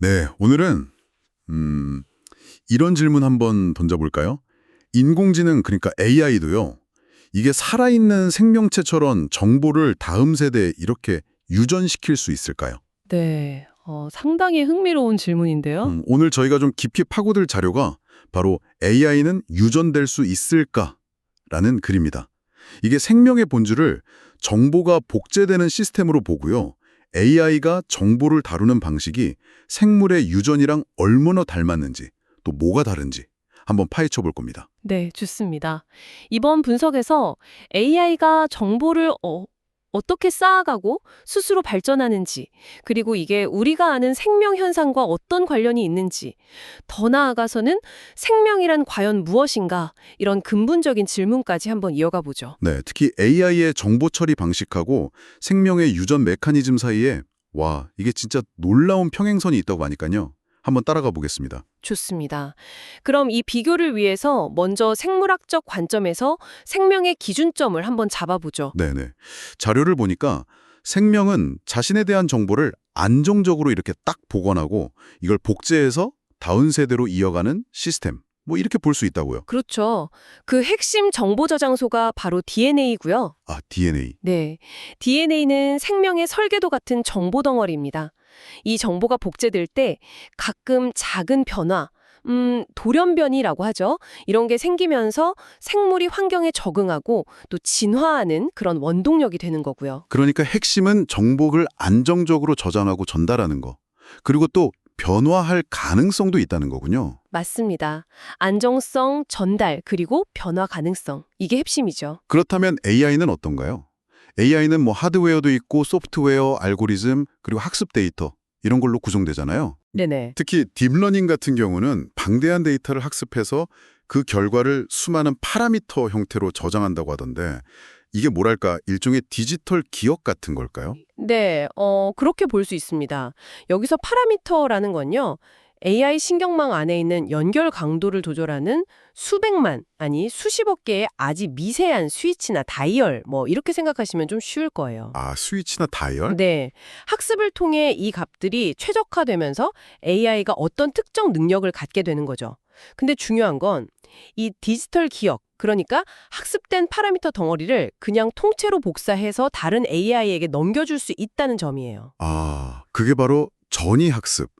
네, 오늘은 이런 질문 한번 던져볼까요? 인공지능, 그러니까 AI도요. 이게 살아있는 생명체처럼 정보를 다음 세대에 이렇게 유전시킬 수 있을까요? 네, 상당히 흥미로운 질문인데요. 오늘 저희가 좀 깊이 파고들 자료가 바로 AI는 유전될 수 있을까라는 글입니다. 이게 생명의 본질을 정보가 복제되는 시스템으로 보고요. AI가 정보를 다루는 방식이 생물의 유전이랑 얼마나 닮았는지, 또 뭐가 다른지 한번 파헤쳐 볼 겁니다. 네, 좋습니다. 이번 분석에서 AI가 정보를 어떻게 쌓아가고 스스로 발전하는지, 그리고 이게 우리가 아는 생명 현상과 어떤 관련이 있는지, 더 나아가서는 생명이란 과연 무엇인가, 이런 근본적인 질문까지 한번 이어가 보죠. 네, 특히 AI의 정보 처리 방식하고 생명의 유전 메커니즘 사이에 이게 진짜 놀라운 평행선이 있다고 하니까요. 한번 따라가 보겠습니다. 좋습니다. 그럼 이 비교를 위해서 먼저 생물학적 관점에서 생명의 기준점을 한번 잡아보죠. 네네. 자료를 보니까 생명은 자신에 대한 정보를 안정적으로 이렇게 딱 복원하고 이걸 복제해서 다음 세대로 이어가는 시스템. 뭐 이렇게 볼 수 있다고요. 그렇죠. 그 핵심 정보 저장소가 바로 DNA고요. 아, DNA. 네. DNA는 생명의 설계도 같은 정보 덩어리입니다. 이 정보가 복제될 때 가끔 작은 변화, 돌연변이라고 하죠. 이런 게 생기면서 생물이 환경에 적응하고 또 진화하는 그런 원동력이 되는 거고요. 그러니까 핵심은 정보를 안정적으로 저장하고 전달하는 거. 그리고 또 변화할 가능성도 있다는 거군요. 맞습니다. 안정성, 전달, 그리고 변화 가능성. 이게 핵심이죠. 그렇다면 AI는 어떤가요? AI는 뭐 하드웨어도 있고 소프트웨어, 알고리즘, 그리고 학습 데이터 이런 걸로 구성되잖아요. 네네. 특히 딥러닝 같은 경우는 방대한 데이터를 학습해서 그 결과를 수많은 파라미터 형태로 저장한다고 하던데 이게 뭐랄까 일종의 디지털 기억 같은 걸까요? 네, 그렇게 볼 수 있습니다. 여기서 파라미터라는 건요, AI 신경망 안에 있는 연결 강도를 조절하는 수백만, 아니 수십억 개의 아주 미세한 스위치나 다이얼, 뭐 이렇게 생각하시면 좀 쉬울 거예요. 아, 스위치나 다이얼? 네, 학습을 통해 이 값들이 최적화되면서 AI가 어떤 특정 능력을 갖게 되는 거죠. 근데 중요한 건 이 디지털 기억, 그러니까 학습된 파라미터 덩어리를 그냥 통째로 복사해서 다른 AI에게 넘겨줄 수 있다는 점이에요. 아, 그게 바로 전이 학습,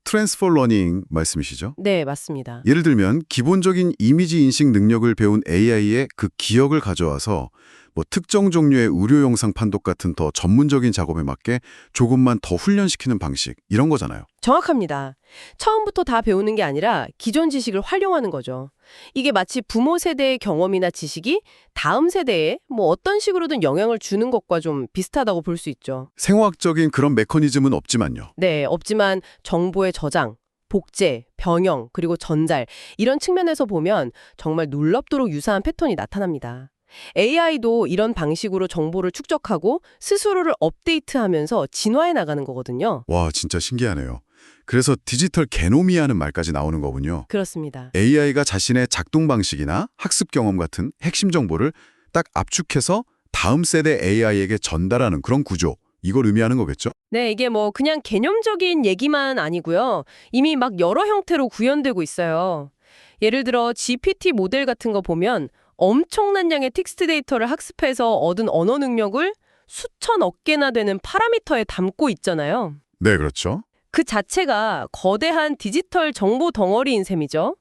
트랜스퍼 러닝 말씀이시죠? 네, 맞습니다. 예를 들면 기본적인 이미지 인식 능력을 배운 AI의 그 기억을 가져와서 뭐 특정 종류의 의료 영상 판독 같은 더 전문적인 작업에 맞게 조금만 더 훈련시키는 방식 이런 거잖아요. 정확합니다. 처음부터 다 배우는 게 아니라 기존 지식을 활용하는 거죠. 이게 마치 부모 세대의 경험이나 지식이 다음 세대에 뭐 어떤 식으로든 영향을 주는 것과 좀 비슷하다고 볼 수 있죠. 생화학적인 그런 메커니즘은 없지만요. 네, 없지만 정보의 저장, 복제, 변형, 그리고 전달 이런 측면에서 보면 정말 놀랍도록 유사한 패턴이 나타납니다. AI도 이런 방식으로 정보를 축적하고 스스로를 업데이트하면서 진화해 나가는 거거든요. 와, 진짜 신기하네요. 그래서 디지털 게노미아는 말까지 나오는 거군요. 그렇습니다. AI가 자신의 작동 방식이나 학습 경험 같은 핵심 정보를 딱 압축해서 다음 세대 AI에게 전달하는 그런 구조. 이걸 의미하는 거겠죠? 네, 이게 뭐 그냥 개념적인 얘기만 아니고요. 이미 막 여러 형태로 구현되고 있어요. 예를 들어 GPT 모델 같은 거 보면 엄청난 양의 텍스트 데이터를 학습해서 얻은 언어 능력을 수천억 개나 되는 파라미터에 담고 있잖아요. 네, 그렇죠. 그 자체가 거대한 디지털 정보 덩어리인 셈이죠.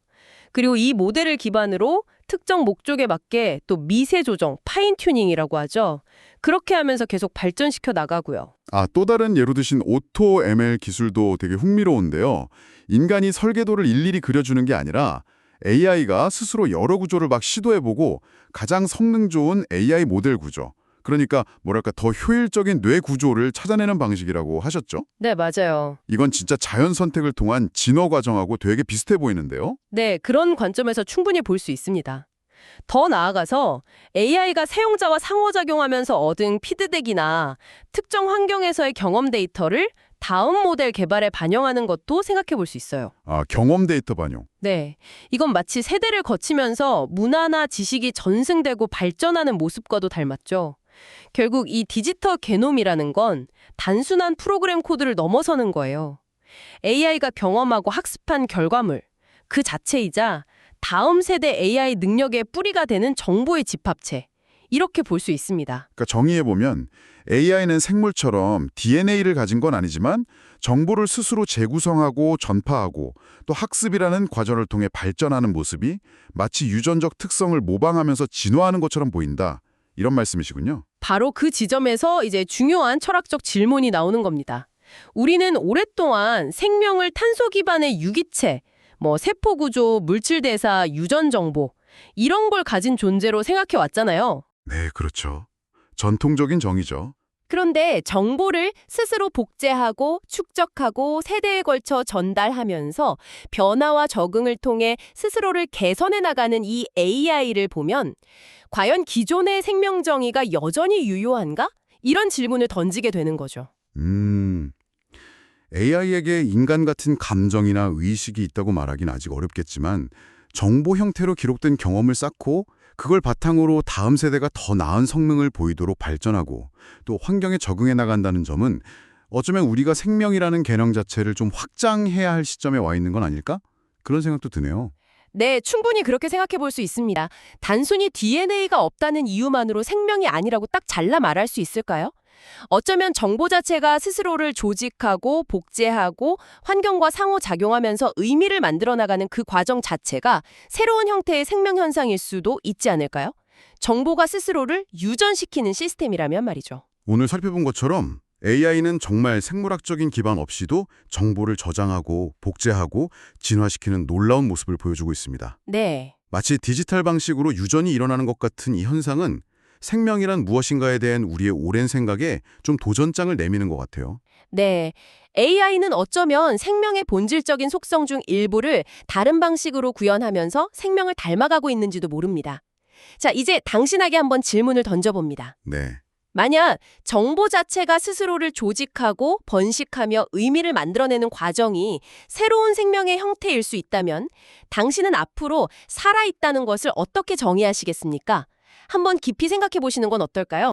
그리고 이 모델을 기반으로 특정 목적에 맞게 또 미세 조정, 파인 튜닝이라고 하죠. 그렇게 하면서 계속 발전시켜 나가고요. 아, 또 다른 예로 드신 오토 ML 기술도 되게 흥미로운데요. 인간이 설계도를 일일이 그려주는 게 아니라 AI가 스스로 여러 구조를 막 시도해보고 가장 성능 좋은 AI 모델 구조, 그러니까 뭐랄까 더 효율적인 뇌 구조를 찾아내는 방식이라고 하셨죠? 네, 맞아요. 이건 진짜 자연 선택을 통한 진화 과정하고 되게 비슷해 보이는데요. 네, 그런 관점에서 충분히 볼 수 있습니다. 더 나아가서 AI가 사용자와 상호작용하면서 얻은 피드백이나 특정 환경에서의 경험 데이터를 다음 모델 개발에 반영하는 것도 생각해 볼 수 있어요. 아, 경험 데이터 반영. 네, 이건 마치 세대를 거치면서 문화나 지식이 전승되고 발전하는 모습과도 닮았죠. 결국 이 디지털 게놈이라는 건 단순한 프로그램 코드를 넘어서는 거예요. AI가 경험하고 학습한 결과물, 그 자체이자 다음 세대 AI 능력의 뿌리가 되는 정보의 집합체, 이렇게 볼 수 있습니다. 그러니까 정의해보면 AI는 생물처럼 DNA를 가진 건 아니지만 정보를 스스로 재구성하고 전파하고 또 학습이라는 과정을 통해 발전하는 모습이 마치 유전적 특성을 모방하면서 진화하는 것처럼 보인다. 이런 말씀이시군요. 바로 그 지점에서 이제 중요한 철학적 질문이 나오는 겁니다. 우리는 오랫동안 생명을 탄소 기반의 유기체, 세포 구조, 물질 대사, 유전 정보 이런 걸 가진 존재로 생각해 왔잖아요. 네, 그렇죠. 전통적인 정의죠. 그런데 정보를 스스로 복제하고 축적하고 세대에 걸쳐 전달하면서 변화와 적응을 통해 스스로를 개선해 나가는 이 AI를 보면 과연 기존의 생명 정의가 여전히 유효한가? 이런 질문을 던지게 되는 거죠. AI에게 인간 같은 감정이나 의식이 있다고 말하긴 아직 어렵겠지만 정보 형태로 기록된 경험을 쌓고 그걸 바탕으로 다음 세대가 더 나은 성능을 보이도록 발전하고 또 환경에 적응해 나간다는 점은 어쩌면 우리가 생명이라는 개념 자체를 좀 확장해야 할 시점에 와 있는 건 아닐까? 그런 생각도 드네요. 네, 충분히 그렇게 생각해 볼 수 있습니다. 단순히 DNA가 없다는 이유만으로 생명이 아니라고 딱 잘라 말할 수 있을까요? 어쩌면 정보 자체가 스스로를 조직하고 복제하고 환경과 상호작용하면서 의미를 만들어 나가는 그 과정 자체가 새로운 형태의 생명 현상일 수도 있지 않을까요? 정보가 스스로를 유전시키는 시스템이라면 말이죠. 오늘 살펴본 것처럼 AI는 정말 생물학적인 기반 없이도 정보를 저장하고 복제하고 진화시키는 놀라운 모습을 보여주고 있습니다. 네. 마치 디지털 방식으로 유전이 일어나는 것 같은 이 현상은 생명이란 무엇인가에 대한 우리의 오랜 생각에 좀 도전장을 내미는 것 같아요. 네. AI는 어쩌면 생명의 본질적인 속성 중 일부를 다른 방식으로 구현하면서 생명을 닮아가고 있는지도 모릅니다. 자, 이제 당신에게 한번 질문을 던져봅니다. 네. 만약 정보 자체가 스스로를 조직하고 번식하며 의미를 만들어내는 과정이 새로운 생명의 형태일 수 있다면 당신은 앞으로 살아있다는 것을 어떻게 정의하시겠습니까? 한번 깊이 생각해 보시는 건 어떨까요?